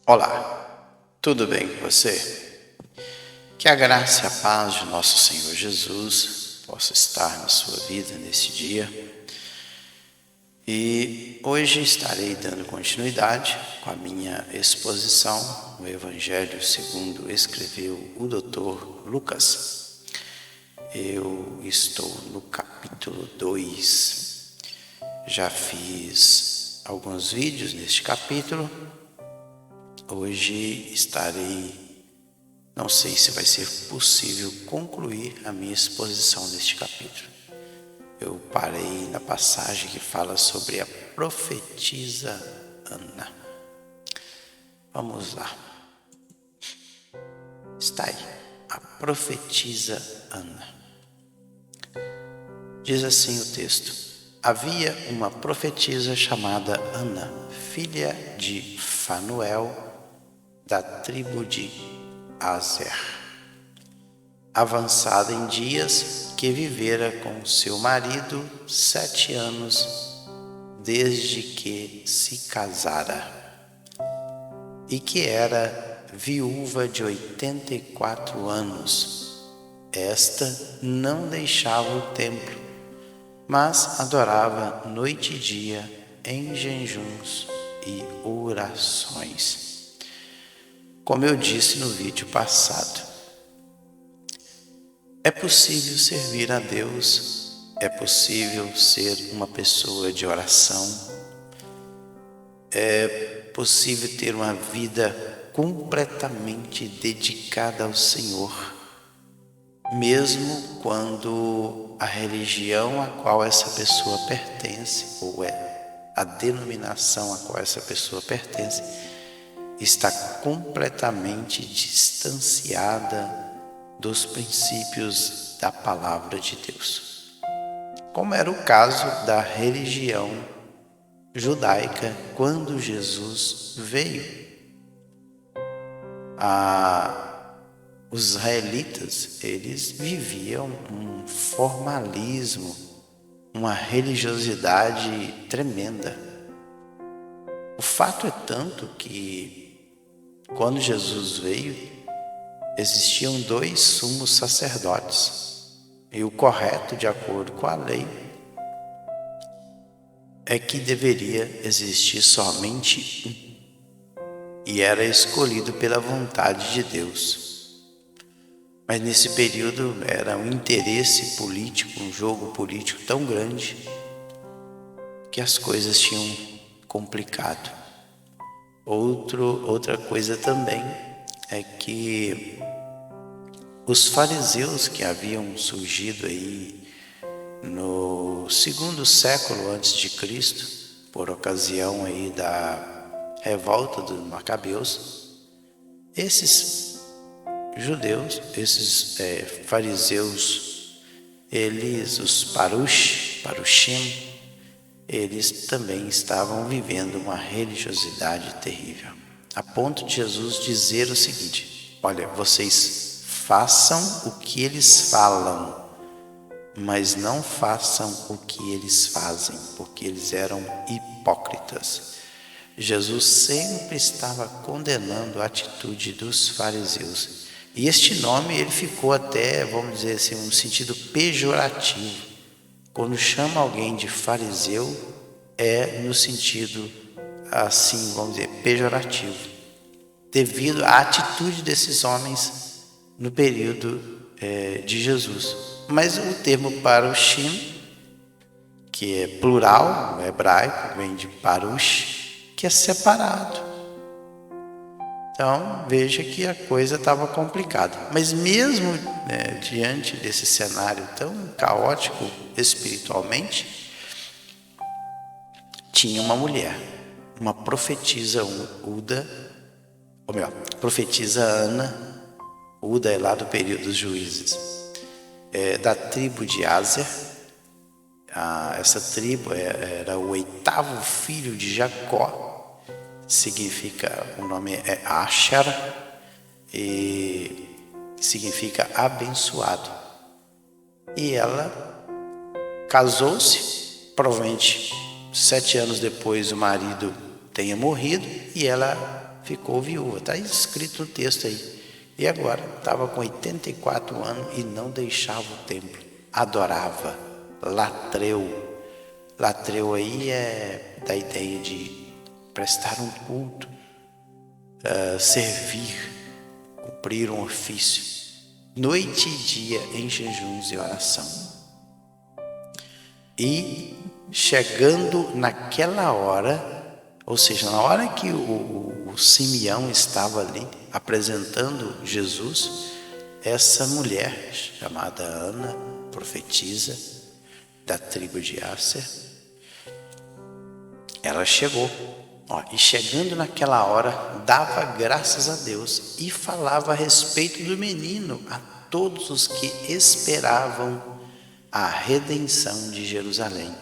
Olá, tudo bem com você? Que a graça e a paz de nosso Senhor Jesus possa estar na sua vida nesse dia. E hoje estarei dando continuidade com a minha exposição no Evangelho segundo escreveu o Dr. Lucas. Eu estou no capítulo 2. Já fiz alguns vídeos neste capítulo. Hoje não sei se vai ser possível concluir a minha exposição neste capítulo. Eu parei na passagem que fala sobre a profetisa Ana. Vamos lá. Está aí, a profetisa Ana. Diz assim o texto: havia uma profetisa chamada Ana, filha de Fanuel, da tribo de Aser, avançada em dias, que vivera com seu marido 7 anos, desde que se casara, e que era viúva de 84 anos. Esta não deixava o templo, mas adorava noite e dia em jejuns e orações. Como eu disse no vídeo passado, é possível servir a Deus, é possível ser uma pessoa de oração, é possível ter uma vida completamente dedicada ao Senhor, mesmo quando a religião a qual essa pessoa pertence, ou a denominação a qual essa pessoa pertence, está completamente distanciada dos princípios da palavra de Deus, como era o caso da religião judaica quando Jesus veio. Os israelitas, eles viviam um formalismo, uma religiosidade tremenda. O fato é tanto que quando Jesus veio, existiam 2 sumos sacerdotes, e o correto, de acordo com a lei, é que deveria existir somente um, e era escolhido pela vontade de Deus. Mas nesse período era um interesse político, um jogo político tão grande, que as coisas tinham complicado. Outra coisa também é que os fariseus que haviam surgido aí no 2º século antes de Cristo, por ocasião aí da revolta dos Macabeus, esses judeus, esses fariseus, os parushim, eles também estavam vivendo uma religiosidade terrível, a ponto de Jesus dizer o seguinte: olha, vocês façam o que eles falam, mas não façam o que eles fazem, porque eles eram hipócritas. Jesus sempre estava condenando a atitude dos fariseus. E este nome ele ficou até, vamos dizer assim, um sentido pejorativo. Quando chama alguém de fariseu, é no sentido, assim, vamos dizer, pejorativo, devido à atitude desses homens no período de Jesus. Mas o termo parushim, que é plural, no hebraico, vem de parush, que é separado. Então, veja que a coisa estava complicada. Mas mesmo diante desse cenário tão caótico espiritualmente, tinha uma mulher, uma profetisa profetisa Ana. Uda é lá do período dos juízes, da tribo de Aser. Essa tribo era o 8º filho de Jacó. O nome é Asher, e significa abençoado. E ela casou-se, provavelmente 7 anos depois o marido tenha morrido, e ela ficou viúva. Está escrito no texto aí. E agora estava com 84 anos e não deixava o templo. Adorava, latreu. Latreu aí é da ideia de prestar um culto, servir, cumprir um ofício, noite e dia em jejuns e oração. E chegando naquela hora, ou seja, na hora que o Simeão estava ali apresentando Jesus, essa mulher chamada Ana, profetisa da tribo de Asser, ela chegou. E chegando naquela hora, dava graças a Deus e falava a respeito do menino a todos os que esperavam a redenção de Jerusalém.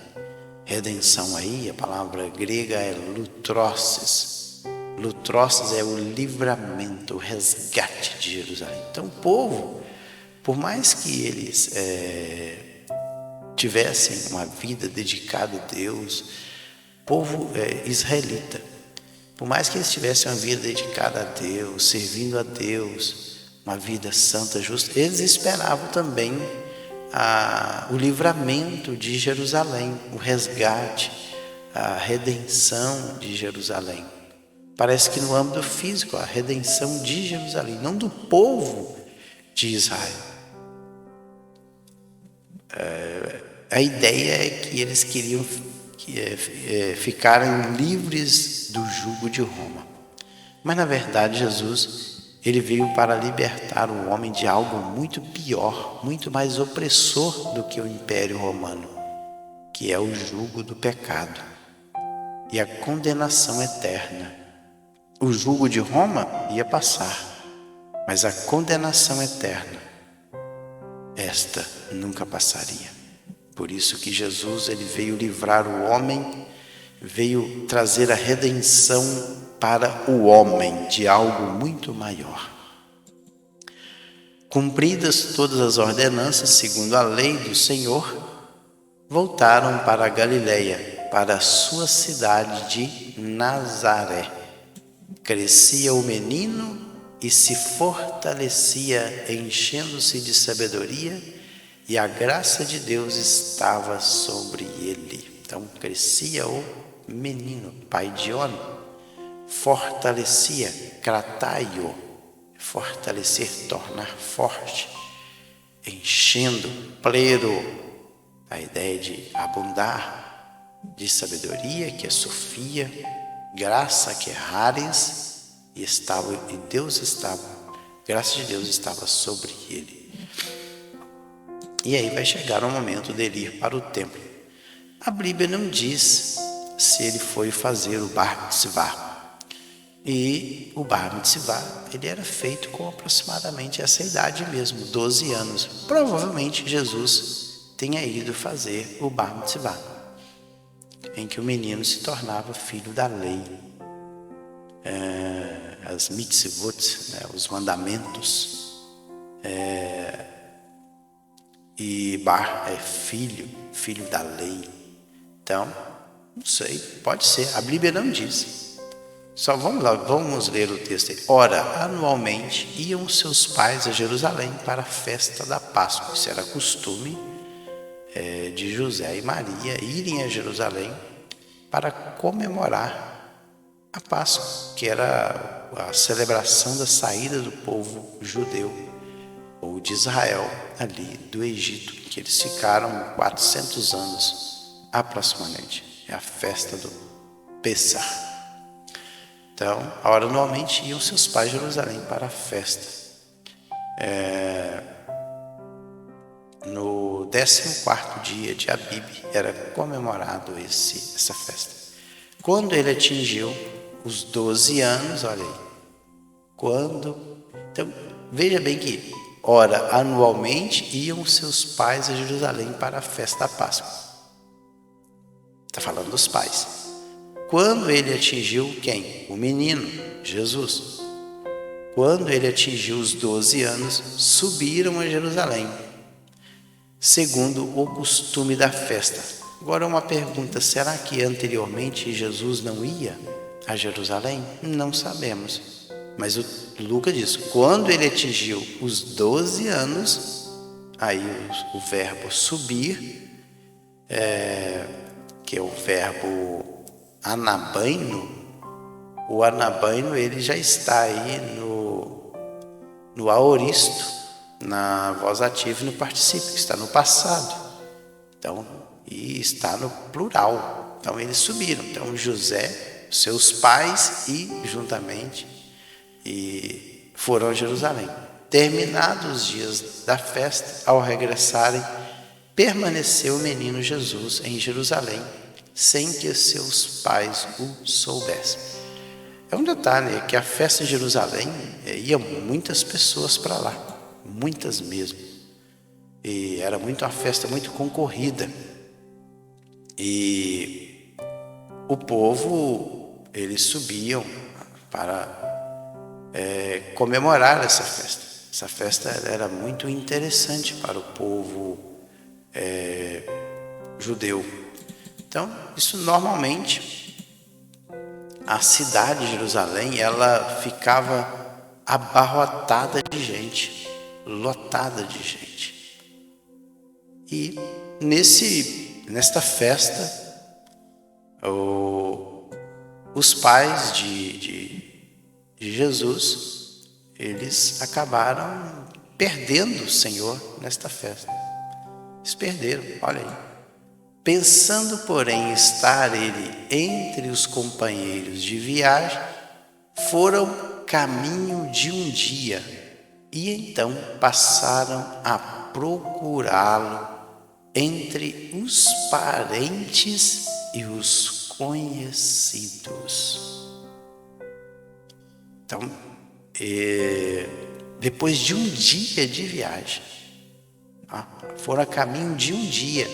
Redenção aí, a palavra grega é lutroses. Lutroses é o livramento, o resgate de Jerusalém. Então o povo, por mais que eles tivessem uma vida dedicada a Deus, povo israelita, por mais que eles tivessem uma vida dedicada a Deus, servindo a Deus, uma vida santa, justa, eles esperavam também o livramento de Jerusalém, o resgate, a redenção de Jerusalém. Parece que no âmbito físico, a redenção de Jerusalém, não do povo de Israel. A ideia é que eles queriam ficarem livres do jugo de Roma. Mas na verdade Jesus, ele veio para libertar o homem de algo muito pior, muito mais opressor do que o Império Romano, que é o jugo do pecado e a condenação eterna. O jugo de Roma ia passar, mas a condenação eterna, esta nunca passaria. Por isso que Jesus, ele veio livrar o homem, veio trazer a redenção para o homem de algo muito maior. Cumpridas todas as ordenanças segundo a lei do Senhor, voltaram para a Galileia, para a sua cidade de Nazaré. Crescia o menino e se fortalecia, enchendo-se de sabedoria, e a graça de Deus estava sobre ele. Então crescia o menino, pai de On, fortalecia, krataio, fortalecer, tornar forte, enchendo, plero, a ideia de abundar, de sabedoria, que é Sofia, graça, que é Haris, e graça de Deus estava sobre ele. E aí vai chegar o momento dele ir para o templo. A Bíblia não diz se ele foi fazer o Bar Mitzvah. E o Bar Mitzvah, ele era feito com aproximadamente essa idade mesmo, 12 anos. Provavelmente Jesus tenha ido fazer o Bar Mitzvah, em que o menino se tornava filho da lei. As mitzvot, os mandamentos. E Bar é filho da lei. Então, não sei, pode ser, a Bíblia não diz. Só vamos lá, vamos ler o texto aí. Ora, anualmente iam seus pais a Jerusalém para a festa da Páscoa. Isso era costume de José e Maria irem a Jerusalém para comemorar a Páscoa, que era a celebração da saída do povo judeu, ou de Israel, ali do Egito, que eles ficaram 400 anos aproximadamente. É a festa do Pessah. Então, anualmente iam seus pais a Jerusalém para a festa. No 14º dia de Abib era comemorado essa festa. Quando ele atingiu os 12 anos, olha aí. Então, veja bem que ora, anualmente iam seus pais a Jerusalém para a festa da Páscoa. Está falando dos pais. Quando ele atingiu quem? O menino, Jesus. Quando ele atingiu os 12 anos, subiram a Jerusalém, segundo o costume da festa. Agora uma pergunta, será que anteriormente Jesus não ia a Jerusalém? Não sabemos. Mas o Lucas diz, quando ele atingiu os 12 anos, aí o verbo subir, que é o verbo anabaino, o anabaino ele já está aí no aoristo, na voz ativa e no particípio, que está no passado. Então, e está no plural. Então eles subiram. Então José, seus pais e juntamente foram a Jerusalém. Terminados os dias da festa, ao regressarem, permaneceu o menino Jesus em Jerusalém, sem que seus pais o soubessem. É um detalhe, é que a festa em Jerusalém ia muitas pessoas para lá, muitas mesmo. E era uma festa muito concorrida. E o povo, eles subiam para comemorar essa festa. Essa festa era muito interessante para o povo judeu. Então, isso normalmente, a cidade de Jerusalém, ela ficava abarrotada de gente, lotada de gente. E nesta festa, os pais de Jesus, eles acabaram perdendo o Senhor nesta festa. Eles perderam, olha aí. Pensando, porém, estar ele entre os companheiros de viagem, foram caminho de um dia, e então passaram a procurá-lo entre os parentes e os conhecidos. Então, depois de um dia de viagem, foram a caminho de um dia,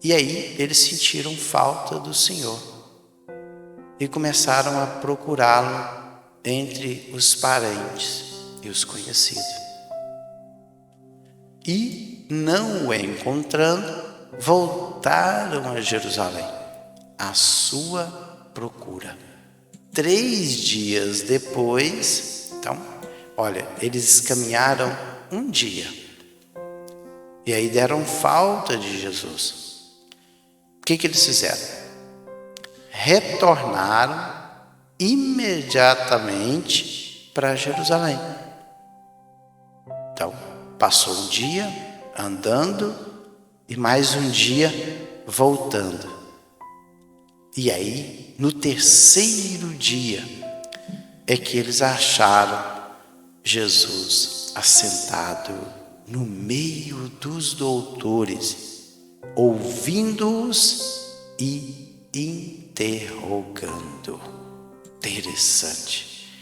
e aí eles sentiram falta do Senhor e começaram a procurá-lo entre os parentes e os conhecidos. E, não o encontrando, voltaram a Jerusalém à sua procura. 3 dias depois, então, olha, eles caminharam um dia e aí deram falta de Jesus. O que eles fizeram? Retornaram imediatamente para Jerusalém. Então, passou um dia andando e mais um dia voltando. E aí, no 3º dia, é que eles acharam Jesus assentado no meio dos doutores, ouvindo-os e interrogando. Interessante.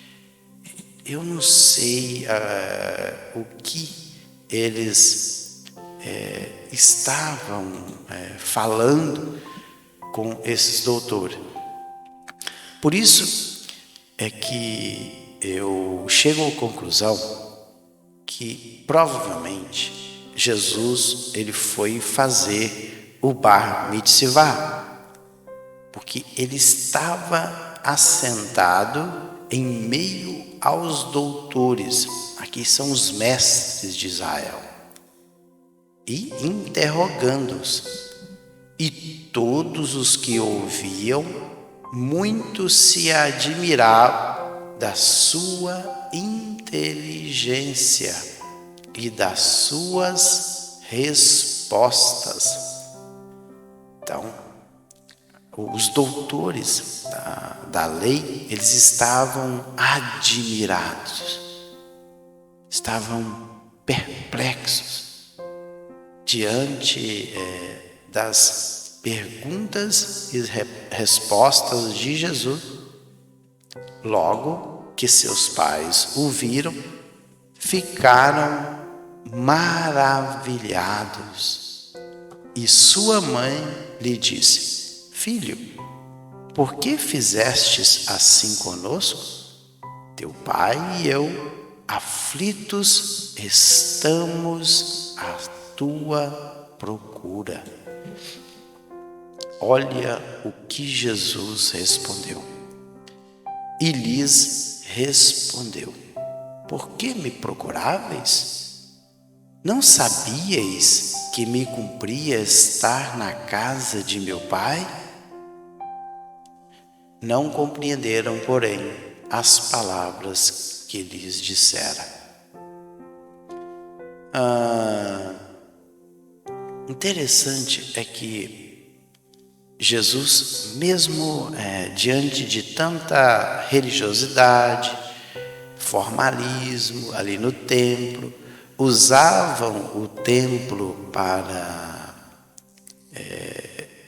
Eu não sei o que eles estavam falando com esses doutores. Por isso é que eu chego à conclusão que provavelmente Jesus ele foi fazer o bar mitzvah, porque ele estava assentado em meio aos doutores, aqui são os mestres de Israel, e interrogando-os. E todos os que ouviam, muito se admiravam da sua inteligência e das suas respostas. Então, os doutores da lei, eles estavam admirados, estavam perplexos diante das perguntas e respostas de Jesus. Logo que seus pais o viram, ficaram maravilhados. E sua mãe lhe disse: Filho, por que fizestes assim conosco? Teu pai e eu, aflitos, estamos à tua procura. Olha o que Jesus respondeu. e lhes respondeu: por que me procuráveis? Não sabíeis que me cumpria estar na casa de meu pai? Não compreenderam, porém, as palavras que lhes dissera. Interessante é que Jesus, mesmo diante de tanta religiosidade, formalismo ali no templo, usavam o templo para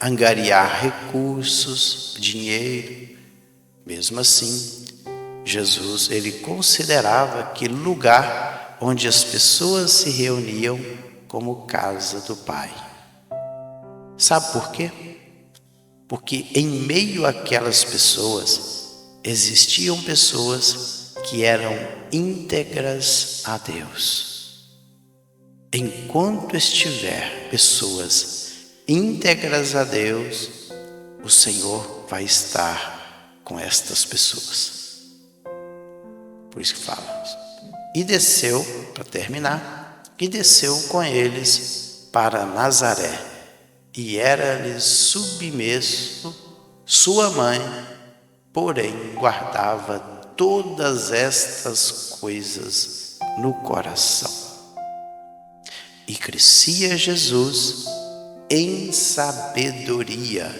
angariar recursos, dinheiro. Mesmo assim, Jesus, ele considerava aquele lugar onde as pessoas se reuniam como casa do Pai. Sabe por quê? Porque em meio àquelas pessoas, existiam pessoas que eram íntegras a Deus. Enquanto estiver pessoas íntegras a Deus, o Senhor vai estar com estas pessoas. Por isso que fala. E desceu, para terminar, e desceu com eles para Nazaré, e era-lhes submisso sua mãe, porém guardava todas estas coisas no coração. E crescia Jesus em sabedoria,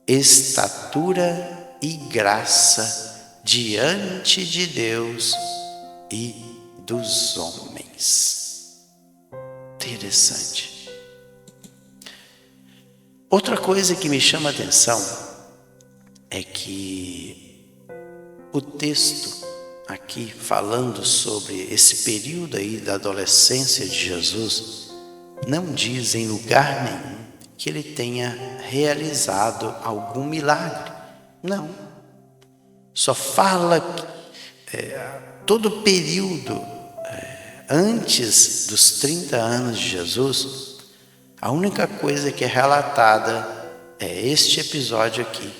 estatura e graça diante de Deus e dos homens. Interessante. Outra coisa que me chama a atenção é que o texto aqui falando sobre esse período aí da adolescência de Jesus não diz em lugar nenhum que ele tenha realizado algum milagre. Não. Só fala que todo o período antes dos 30 anos de Jesus, a única coisa que é relatada é este episódio aqui,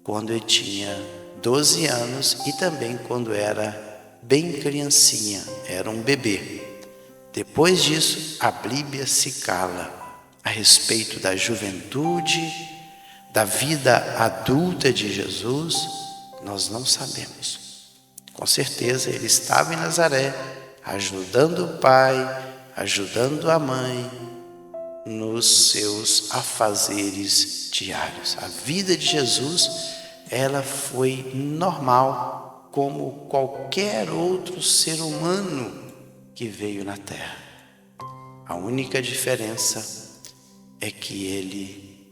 quando ele tinha 12 anos e também quando era bem criancinha, era um bebê. Depois disso, a Bíblia se cala a respeito da juventude, da vida adulta de Jesus, nós não sabemos. Com certeza ele estava em Nazaré, ajudando o pai, ajudando a mãe nos seus afazeres diários. A vida de Jesus, ela foi normal, como qualquer outro ser humano que veio na terra. A única diferença é que ele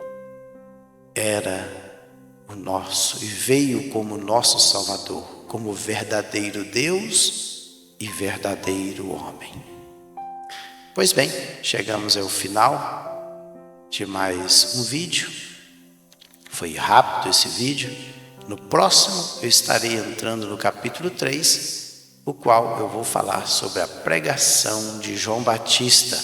era o nosso e veio como nosso Salvador, como verdadeiro Deus e verdadeiro homem. Pois bem, chegamos ao final de mais um vídeo. Foi rápido esse vídeo. No próximo eu estarei entrando no capítulo 3, o qual eu vou falar sobre a pregação de João Batista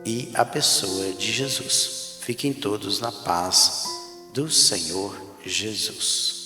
e a pessoa de Jesus. Fiquem todos na paz do Senhor Jesus.